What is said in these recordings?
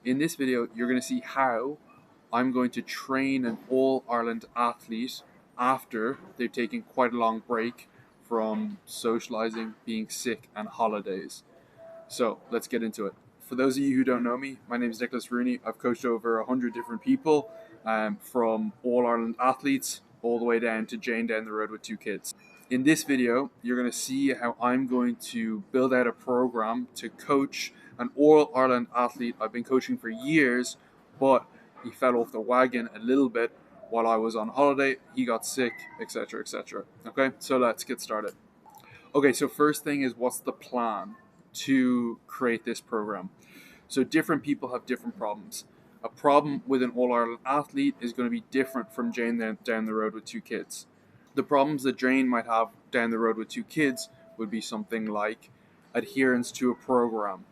In this video, you're going to see how I'm going to train an All-Ireland athlete after they've taken quite a long break from socializing, being sick, and holidays. So let's get into it. For those of you who don't know me, my name is Nicholas Rooney. I've coached over 100 different people, from All-Ireland athletes all the way down to Jane down the road with 2 kids. In this video, you're going to see how I'm going to build out a program to coach an All-Ireland athlete I've been coaching for years, but he fell off the wagon a little bit while I was on holiday. He got sick, etc., etc. Okay, so let's get started. Okay, so first thing is, what's the plan to create this program? So different people have different problems. A problem with an All-Ireland athlete is going to be different from Jane down the road with 2 kids. The problems that Jane might have down the road with 2 kids would be something like adherence to a program,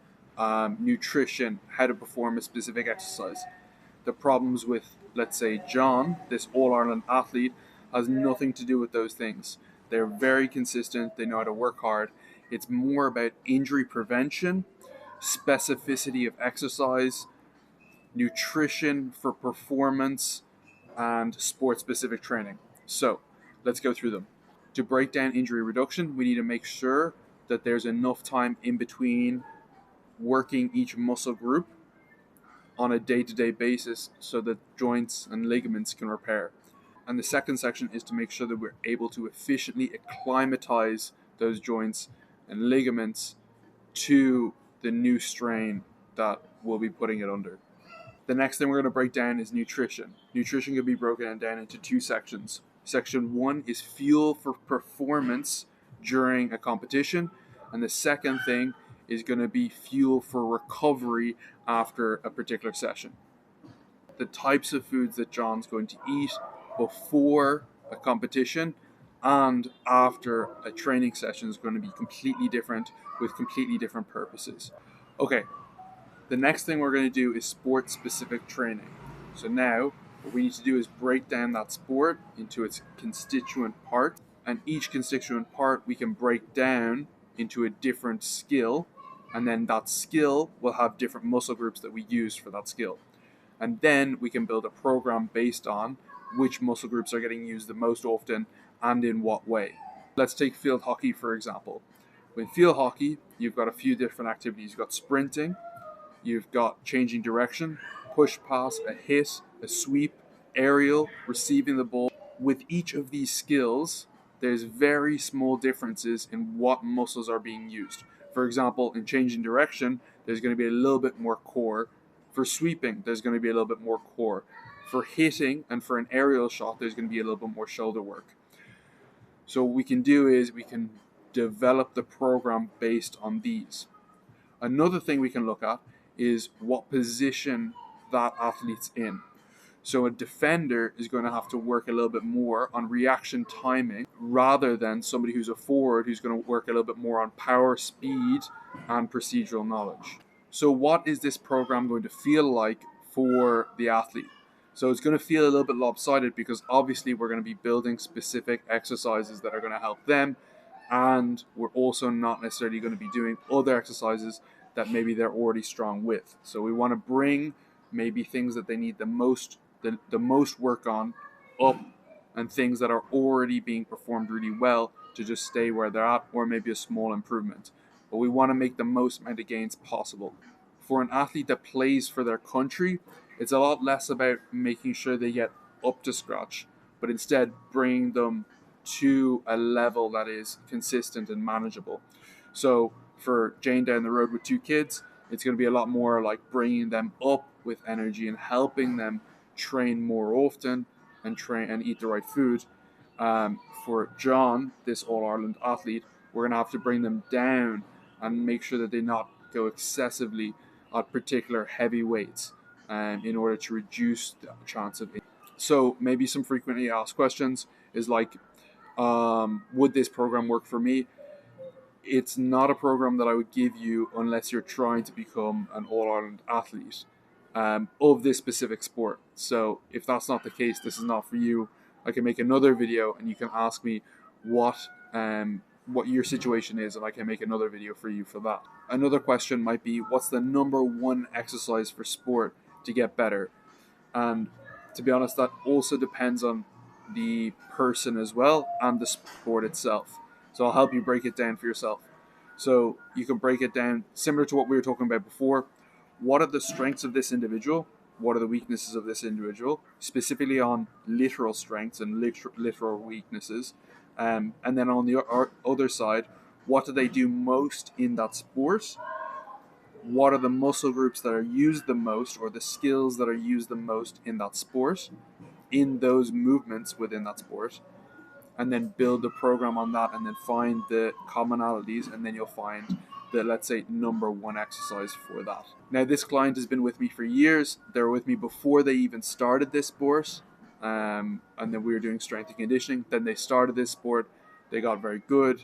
nutrition, how to perform a specific exercise. The problems with, let's say, John, this All-Ireland athlete, has nothing to do with those things. They're very consistent, they know how to work hard. It's more about injury prevention, specificity of exercise, nutrition for performance, and sport-specific training. So let's go through them. To break down injury reduction, we need to make sure that there's enough time in between working each muscle group on a day-to-day basis so that joints and ligaments can repair. And the second section is to make sure that we're able to efficiently acclimatize those joints and ligaments to the new strain that we'll be putting it under. The next thing we're going to break down is nutrition. Nutrition can be broken down into 2 sections. Section 1 is fuel for performance during a competition, and the second thing is going to be fuel for recovery after a particular session. The types of foods that John's going to eat before a competition and after a training session is going to be completely different with completely different purposes. Okay, the next thing we're going to do is sport-specific training. So now what we need to do is break down that sport into its constituent parts, and each constituent part we can break down into a different skill, and then that skill will have different muscle groups that we use for that skill. And then we can build a program based on which muscle groups are getting used the most often and in what way. Let's take field hockey, for example. With field hockey, you've got a few different activities. You've got sprinting, you've got changing direction, push pass, a hit, a sweep, aerial, receiving the ball. With each of these skills, there's very small differences in what muscles are being used. For example, in changing direction, there's going to be a little bit more core. For sweeping, there's going to be a little bit more core. For hitting and for an aerial shot, there's going to be a little bit more shoulder work. So what we can do is we can develop the program based on these. Another thing we can look at is what position that athlete's in. So a defender is going to have to work a little bit more on reaction timing rather than somebody who's a forward who's going to work a little bit more on power, speed, and procedural knowledge. So what is this program going to feel like for the athlete? So it's going to feel a little bit lopsided because obviously we're going to be building specific exercises that are going to help them, and we're also not necessarily going to be doing other exercises that maybe they're already strong with. So we want to bring maybe things that they need the most work on up, and things that are already being performed really well to just stay where they're at, or maybe a small improvement. But we want to make the most amount of gains possible. For an athlete that plays for their country, it's a lot less about making sure they get up to scratch, but instead bringing them to a level that is consistent and manageable. So for Jane down the road with 2 kids, it's going to be a lot more like bringing them up with energy and helping them train more often and eat the right food. For John, this All-Ireland athlete, we're going to have to bring them down and make sure that they not go excessively at particular heavy weights in order to reduce the chance of injury. So maybe some frequently asked questions is like, would this program work for me? It's not a program that I would give you unless you're trying to become an All-Ireland athlete of this specific sport. So if that's not the case, this is not for you. I can make another video and you can ask me what your situation is, and I can make another video for you for that. another question might be, what's the number one exercise for sport to get better? And to be honest, that also depends on the person as well and the sport itself. So I'll help you break it down for yourself. So you can break it down similar to what we were talking about before. What are the strengths of this individual? What are the weaknesses of this individual? Specifically on literal strengths and literal weaknesses. And then on the other side, what do they do most in that sport? What are the muscle groups that are used the most, or the skills that are used the most in that sport, in those movements within that sport, and then build a program on that, and then find the commonalities, and then you'll find the, let's say, number one exercise for that. Now, this client has been with me for years. They were with me before they even started this sport, and then we were doing strength and conditioning. Then they started this sport. They got very good.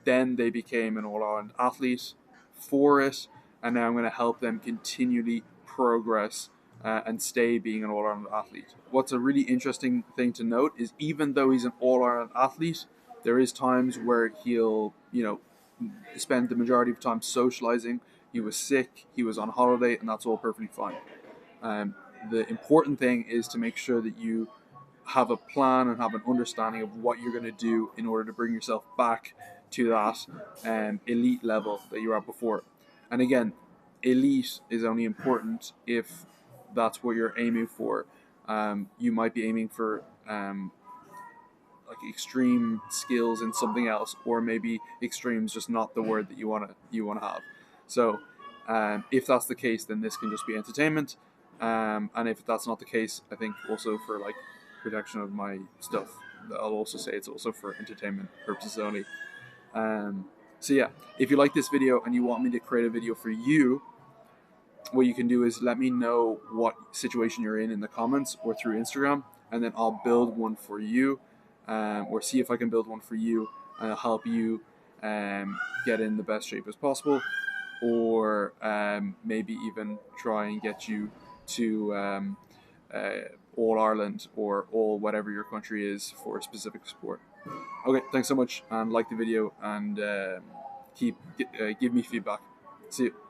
Then they became an all-around athlete for it, and now I'm going to help them continually progress and stay being an all-around athlete. What's a really interesting thing to note is, even though he's an all-around athlete, there is times where he'll, spend the majority of time socializing. He was sick, he was on holiday, and that's all perfectly fine. The important thing is to make sure that you have a plan and have an understanding of what you're going to do in order to bring yourself back to that elite level that you were at before. And again, elite is only important if that's what you're aiming for. You might be aiming for like extreme skills in something else, or maybe extreme is just not the word that you want to have. So if that's the case, then this can just be entertainment. And if that's not the case, I think also for like protection of my stuff, I'll also say it's also for entertainment purposes only. So yeah, if you like this video and you want me to create a video for you, what you can do is let me know what situation you're in the comments or through Instagram, and then I'll build one for you, or see if I can build one for you, and I'll help you get in the best shape as possible, or maybe even try and get you to All Ireland or all whatever your country is for a specific sport. Okay, thanks so much, and like the video, and give me feedback. See you.